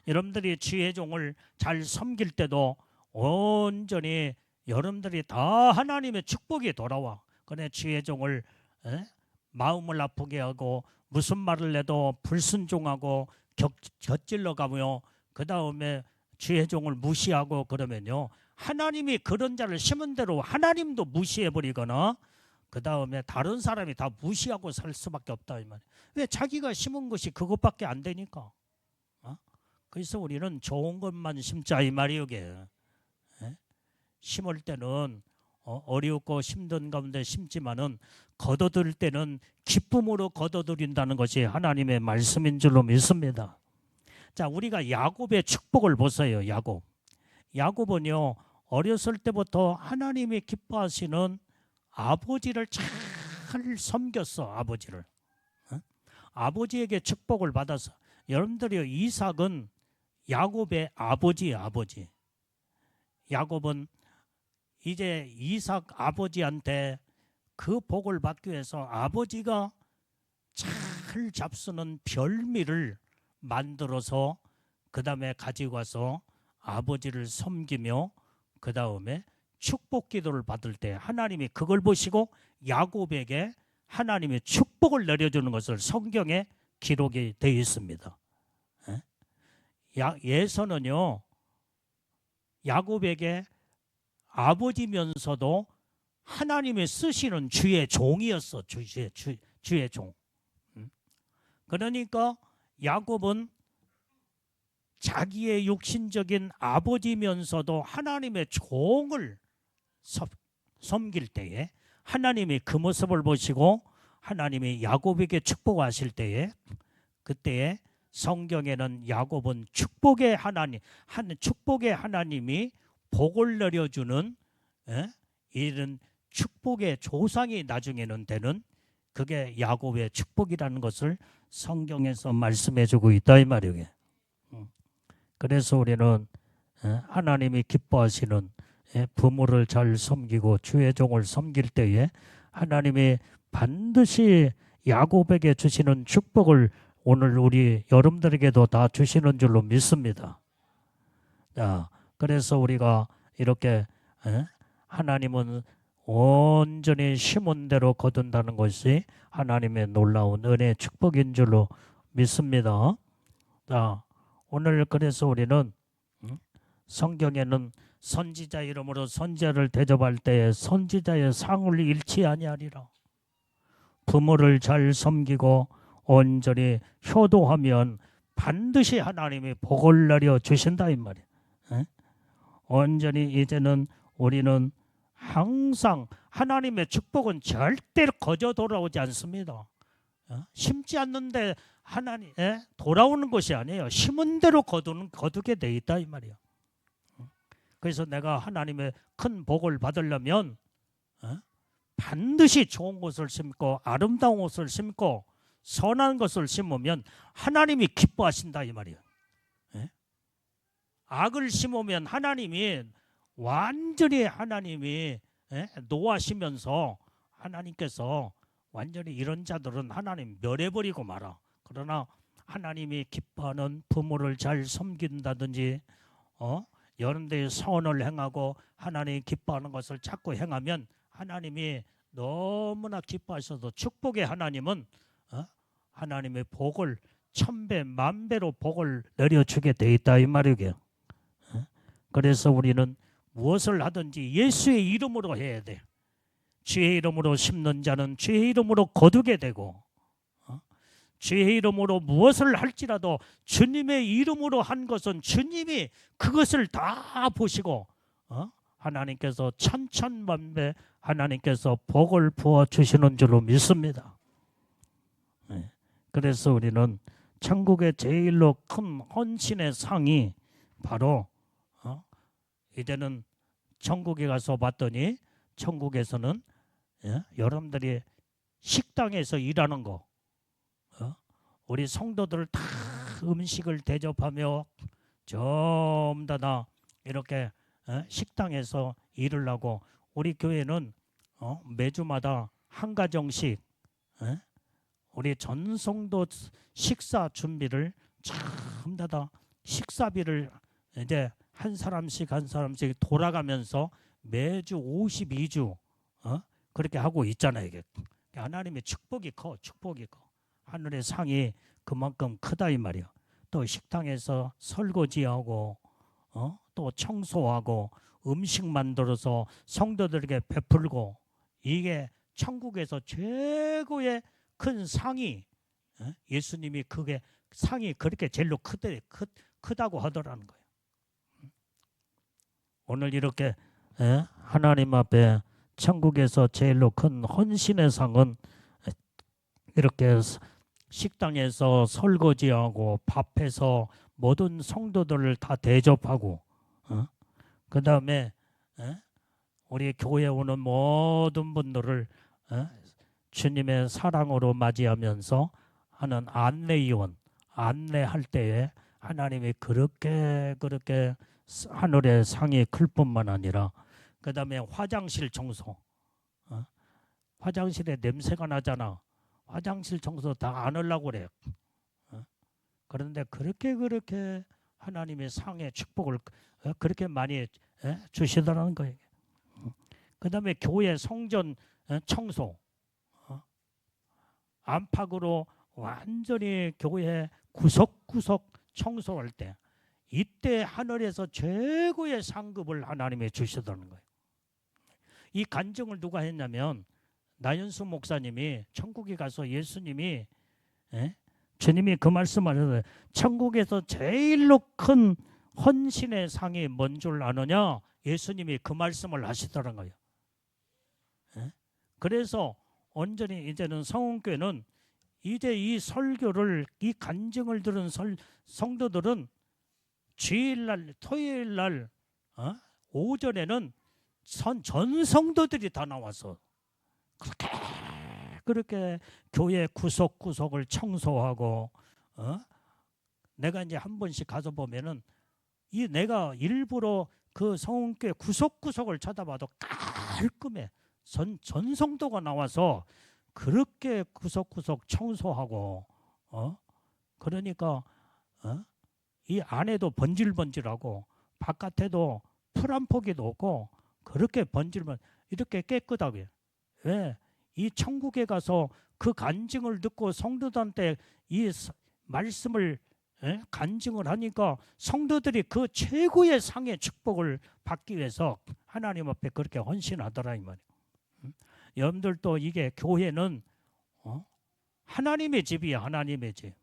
여러분들이 주의 종을 잘 섬길 때도 온전히 여러분들이 다 하나님의 축복이 돌아와. 그래 주의 종을 마음을 아프게 하고 무슨 말을 해도 불순종하고 곁질러 가며 그 다음에 주의 종을 무시하고 그러면요 하나님이 그런 자를 심은 대로 하나님도 무시해버리거나 그 다음에 다른 사람이 다 무시하고 살 수밖에 없다 이 말이에요. 왜? 자기가 심은 것이 그것밖에 안 되니까. 그래서 우리는 좋은 것만 심자 이 말이에요. 심을 때는 어렵고 힘든 가운데 심지만은 거둬들 때는 기쁨으로 거둬들인다는 것이 하나님의 말씀인 줄로 믿습니다. 자, 우리가 야곱의 축복을 보세요. 야곱은요 어렸을 때부터 하나님이 기뻐하시는 아버지를 잘 섬겼어. 아버지에게 축복을 받아서. 여러분들이 이삭은 야곱의 아버지. 야곱은 이제 이삭 아버지한테 그 복을 받기 위해서 아버지가 잘 잡수는 별미를 만들어서 그 다음에 가지고 와서 아버지를 섬기며 그 다음에 축복 기도를 받을 때 하나님이 그걸 보시고 야곱에게 하나님의 축복을 내려주는 것을 성경에 기록이 되어 있습니다. 예서는요 야곱에게 아버지면서도 하나님의 쓰시는 주의 종이었어. 주의 종. 그러니까 야곱은 자기의 육신적인 아버지면서도 하나님의 종을 섬길 때에 하나님이 그 모습을 보시고 하나님이 야곱에게 축복하실 때에 그때에 성경에는 야곱은 축복의 하나님이 복을 내려주는 이런 축복의 조상이 나중에는 되는 그게 야곱의 축복이라는 것을 성경에서 말씀해주고 있다 이 말이에요. 그래서 우리는 하나님이 기뻐하시는 부모를 잘 섬기고 주의 종을 섬길 때에 하나님이 반드시 야곱에게 주시는 축복을 오늘 우리 여러분들에게도 다 주시는 줄로 믿습니다. 자, 그래서 우리가 이렇게 하나님은 온전히 심은 대로 거둔다는 것이 하나님의 놀라운 은혜의 축복인 줄로 믿습니다. 자, 오늘 그래서 우리는 성경에는 선지자 이름으로 선지자를 대접할 때에 선지자의 상을 잃지 아니하리라. 부모를 잘 섬기고 온전히 효도하면 반드시 하나님이 복을 내려 주신다 이 말이에요. 온전히 이제는 우리는 항상 하나님의 축복은 절대로 거저 돌아오지 않습니다. 심지 않는데 하나님 돌아오는 것이 아니에요. 심은 대로 거두게 돼 있다 이 말이에요. 그래서 내가 하나님의 큰 복을 받으려면 반드시 좋은 것을 심고 아름다운 것을 심고 선한 것을 심으면 하나님이 기뻐하신다 이 말이에요. 악을 심으면 하나님이 완전히 하나님이 노하시면서 하나님께서 완전히 이런 자들은 하나님 멸해버리고 말아. 그러나 하나님이 기뻐하는 부모를 잘 섬긴다든지 여러분들이 선을 행하고 하나님이 기뻐하는 것을 자꾸 행하면 하나님이 너무나 기뻐하셔서 축복의 하나님은 하나님의 복을 천배 만배로 복을 내려주게 돼 있다 이 말이에요. 그래서 우리는 무엇을 하든지 예수의 이름으로 해야 돼. 주의 이름으로 심는 자는 주의 이름으로 거두게 되고 주의 이름으로 무엇을 할지라도 주님의 이름으로 한 것은 주님이 그것을 다 보시고 하나님께서 천천만배 하나님께서 복을 부어주시는 줄로 믿습니다. 그래서 우리는 천국의 제일로 큰 헌신의 상이 바로 이제는 천국에 가서 봤더니 천국에서는 여러분들이 식당에서 일하는 거 우리 성도들 다 음식을 대접하며 전부 다 이렇게 식당에서 일을 하고 우리 교회는 매주마다 한 가정씩 우리 전 성도 식사 준비를 전부 다 식사비를 이제 한 사람씩 돌아가면서 매주 52주 그렇게 하고 있잖아요. 이게 하나님의 축복이 커. 하늘의 상이 그만큼 크다 이 말이야. 또 식당에서 설거지하고 또 청소하고 음식 만들어서 성도들에게 베풀고 이게 천국에서 최고의 큰 상이 예수님이 그게 상이 그렇게 제일로 크다고 하더라는 거예요. 오늘 이렇게 하나님 앞에 천국에서 제일로 큰 헌신의 상은 이렇게 식당에서 설거지하고 밥해서 모든 성도들을 다 대접하고 그 다음에 우리 교회에 오는 모든 분들을 주님의 사랑으로 맞이하면서 하는 안내위원 안내할 때에 하나님이 그렇게 하늘의 상이 클 뿐만 아니라 그 다음에 화장실 청소 화장실에 냄새가 나잖아. 화장실 청소 다 안 하려고 그래요. 그런데 그렇게 하나님의 상의 축복을 그렇게 많이 주시더라는 거예요. 그 다음에 교회 성전 청소 안팎으로 완전히 교회 구석구석 청소할 때 이때 하늘에서 최고의 상급을 하나님이 주시더라는 거예요. 이 간증을 누가 했냐면 나윤수 목사님이 천국에 가서 예수님이 주님이 그 말씀을 하셨어요. 천국에서 제일로 큰 헌신의 상이 뭔 줄 아느냐? 예수님이 그 말씀을 하시더라는 거예요. 그래서 온전히 이제는 성원교회는 이제 이 설교를 이 간증을 들은 성도들은 주일날 토요일날 오전에는 전 성도들이 다 나와서 그렇게 교회 구석구석을 청소하고 내가 이제 한 번씩 가서 보면은 이 내가 일부러 그 성교회 구석구석을 쳐다봐도 깔끔해. 전 성도가 나와서 그렇게 구석구석 청소하고 그러니까 이 안에도 번질번질하고 바깥에도 풀 한 포기도 없고 그렇게 번질만 이렇게 깨끗하게. 왜? 이 천국에 가서 그 간증을 듣고 성도들한테 이 말씀을 간증을 하니까 성도들이 그 최고의 상의 축복을 받기 위해서 하나님 앞에 그렇게 헌신하더라 이 말이에요. 여러분들도 이게 교회는 하나님의 집이야. 하나님의 집.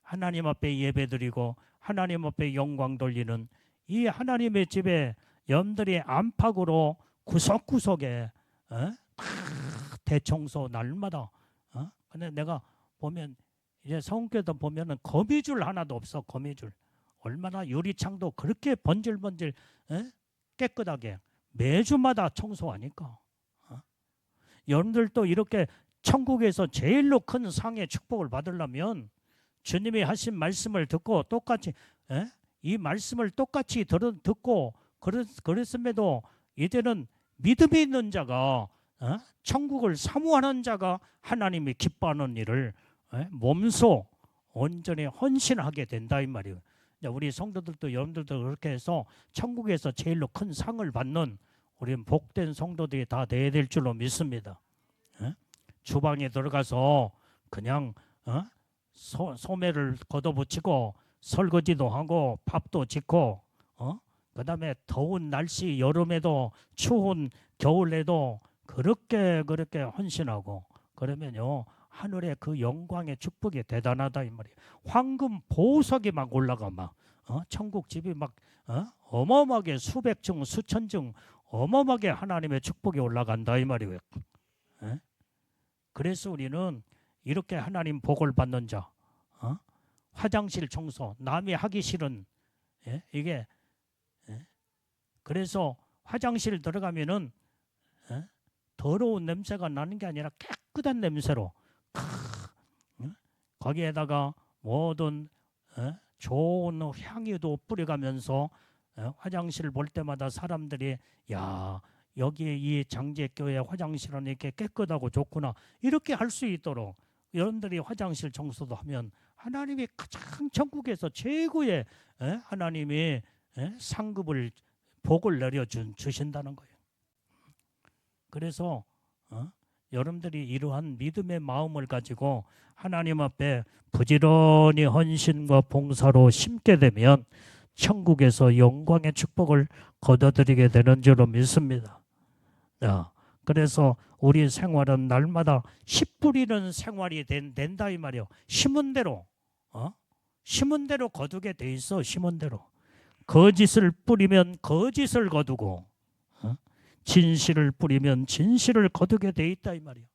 하나님 앞에 예배드리고 하나님 앞에 영광 돌리는 이 하나님의 집에 여러분들이 안팎으로 구석구석에 대청소 날마다. 근데 내가 보면 이제 성교도 보면은 거미줄 하나도 없어. 거미줄. 얼마나 유리창도 그렇게 번질번질 깨끗하게 매주마다 청소하니까. 여러분들도 이렇게 천국에서 제일로 큰 상의 축복을 받으려면 주님이 하신 말씀을 듣고 똑같이 이 말씀을 똑같이 듣고 그랬음에도 이제는 믿음이 있는 자가 천국을 사모하는 자가 하나님이 기뻐하는 일을 몸소 온전히 헌신하게 된다 이 말이에요. 우리 성도들도 여러분들도 그렇게 해서 천국에서 제일로 큰 상을 받는 우리는 복된 성도들이 다 돼야 될 줄로 믿습니다. 주방에 들어가서 그냥 소매를 걷어붙이고 설거지도 하고 밥도 짓고 그다음에 더운 날씨 여름에도 추운 겨울에도 그렇게 헌신하고 그러면요 하늘의 그 영광의 축복이 대단하다 이 말이에요. 황금 보석이 막 올라가 막 천국 집이 막 어마어마하게 수백 층 수천 층 어마어마하게 하나님의 축복이 올라간다 이 말이에요. 그래서 우리는 이렇게 하나님 복을 받는 자, 화장실 청소 남이 하기 싫은 이게 그래서 화장실 들어가면은 더러운 냄새가 나는 게 아니라 깨끗한 냄새로 거기에다가 모든 좋은 향유도 뿌려가면서 화장실 볼 때마다 사람들이 야 여기 이 장제교회 화장실은 이렇게 깨끗하고 좋구나 이렇게 할 수 있도록 여러분들이 화장실 청소도 하면 하나님이 가장 천국에서 최고의 하나님이 상급을 복을 내려주신다는 거예요. 그래서 여러분들이 이러한 믿음의 마음을 가지고 하나님 앞에 부지런히 헌신과 봉사로 심게 되면 천국에서 영광의 축복을 거둬들이게 되는 줄로 믿습니다. 그래서 우리 생활은 날마다 씨 뿌리는 생활이 된다 이 말이요. 심은 대로 거두게 돼 있어. 심은 대로. 거짓을 뿌리면 거짓을 거두고 진실을 뿌리면 진실을 거두게 돼 있다 이 말이에요.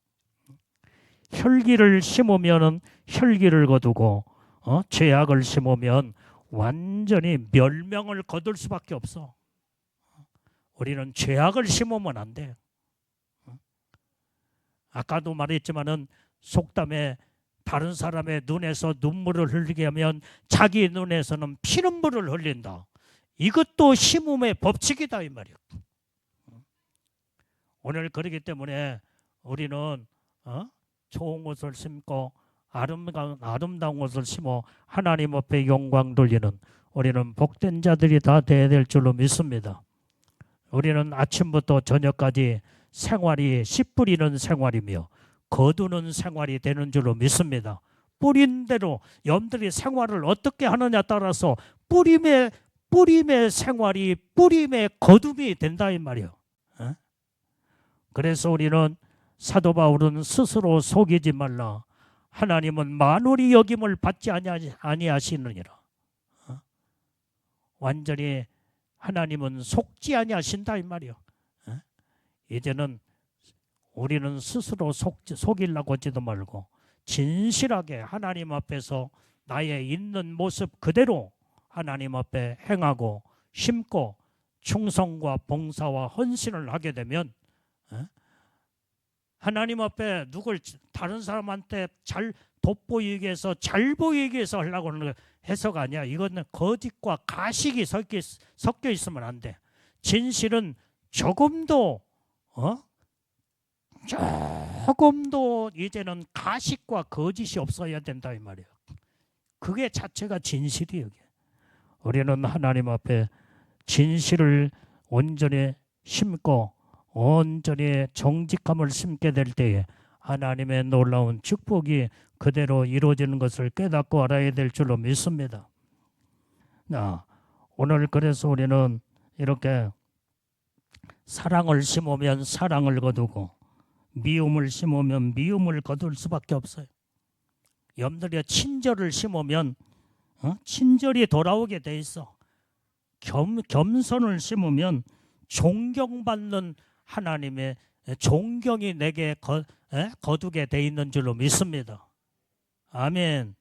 혈기를 심으면 혈기를 거두고 죄악을 심으면 완전히 멸명을 거둘 수밖에 없어. 우리는 죄악을 심으면 안 돼. 아까도 말했지만은 속담에 다른 사람의 눈에서 눈물을 흘리게 하면 자기 눈에서는 피눈물을 흘린다. 이것도 심음의 법칙이다 이 말이에요. 오늘 그렇기 때문에 우리는 좋은 것을 심고 아름다운 것을 심어 하나님 앞에 영광 돌리는 우리는 복된 자들이 다 돼야 될 줄로 믿습니다. 우리는 아침부터 저녁까지 생활이 씨 뿌리는 생활이며 거두는 생활이 되는 줄로 믿습니다. 뿌린 대로 여러분들이 생활을 어떻게 하느냐 따라서 뿌림의 생활이 뿌림의 거둠이 된다 이 말이에요. 그래서 우리는 사도 바울은 스스로 속이지 말라. 하나님은 만홀히 여김을 받지 아니하시느니라. 완전히 하나님은 속지 아니하신다 이 말이에요. 이제는 우리는 스스로 속이려고 하지도 말고 진실하게 하나님 앞에서 나의 있는 모습 그대로 하나님 앞에 행하고 심고 충성과 봉사와 헌신을 하게 되면 하나님 앞에 다른 사람한테 잘 돋보이기 위해서 잘 보이기 위해서 하려고 하는 해서가 아니야. 이거는 거짓과 가식이 섞여 있으면 안 돼. 진실은 조금도 이제는 가식과 거짓이 없어야 된다 이 말이에요. 그게 자체가 진실이에요. 우리는 하나님 앞에 진실을 온전히 심고 온전히 정직함을 심게 될 때에 하나님의 놀라운 축복이 그대로 이루어지는 것을 깨닫고 알아야 될 줄로 믿습니다. 오늘 그래서 우리는 이렇게 사랑을 심으면 사랑을 거두고 미움을 심으면 미움을 거둘 수밖에 없어요. 여러분들이 친절을 심으면 친절이 돌아오게 돼 있어. 겸손을 심으면 존경받는 하나님의 존경이 내게 거두게 돼 있는 줄로 믿습니다. 아멘.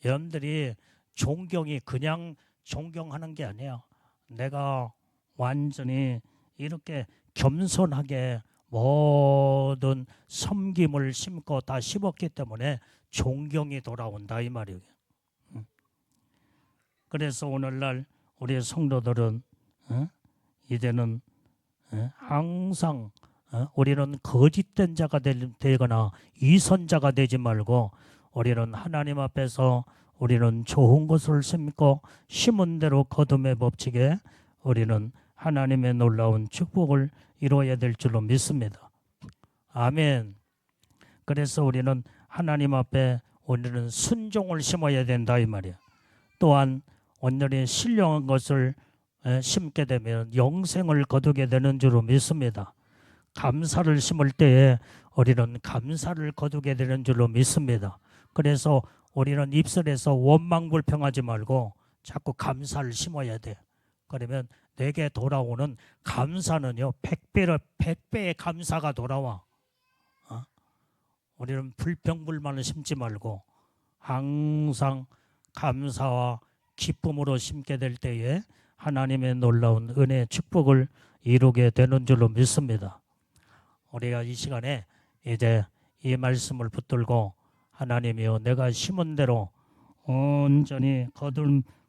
여러분들이 존경이 그냥 존경하는 게 아니야. 내가 완전히 이렇게 겸손하게 모든 섬김을 심고 다 심었기 때문에 존경이 돌아온다 이 말이에요. 그래서 오늘날 우리 성도들은 이제는 항상 우리는 거짓된 자가 되거나 이선자가 되지 말고 우리는 하나님 앞에서 우리는 좋은 것을 심고 심은 대로 거둠의 법칙에 우리는 하나님의 놀라운 축복을 이루어야 될 줄로 믿습니다. 아멘. 그래서 우리는 하나님 앞에 우리는 순종을 심어야 된다 이 말이야. 또한 오늘의 신령한 것을 심게 되면 영생을 거두게 되는 줄로 믿습니다. 감사를 심을 때에 우리는 감사를 거두게 되는 줄로 믿습니다. 그래서 우리는 입술에서 원망불평하지 말고 자꾸 감사를 심어야 돼. 그러면 내게 돌아오는 감사는요 100배의 감사가 돌아와. 우리는 불평불만을 심지 말고 항상 감사와 기쁨으로 심게 될 때에 하나님의 놀라운 은혜의 축복을 이루게 되는 줄로 믿습니다. 우리가 이 시간에 이제 이 말씀을 붙들고 하나님이여 내가 심은 대로 온전히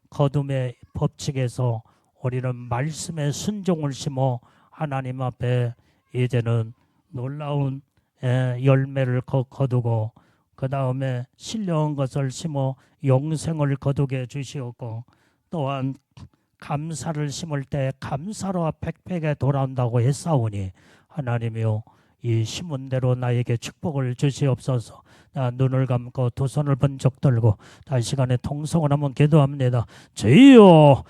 거둠의 법칙에서 우리는 말씀의 순종을 심어 하나님 앞에 이제는 놀라운 열매를 거두고 그 다음에 신령한 것을 심어 영생을 거두게 주시옵고 또한 감사를 심을 때 감사로 백백에 돌아온다고 했사오니 하나님이여 이 심은 대로 나에게 축복을 주시옵소서. 눈을 감고 두 손을 번쩍 들고 다시 시간에 통성을 한번 기도합니다. 주여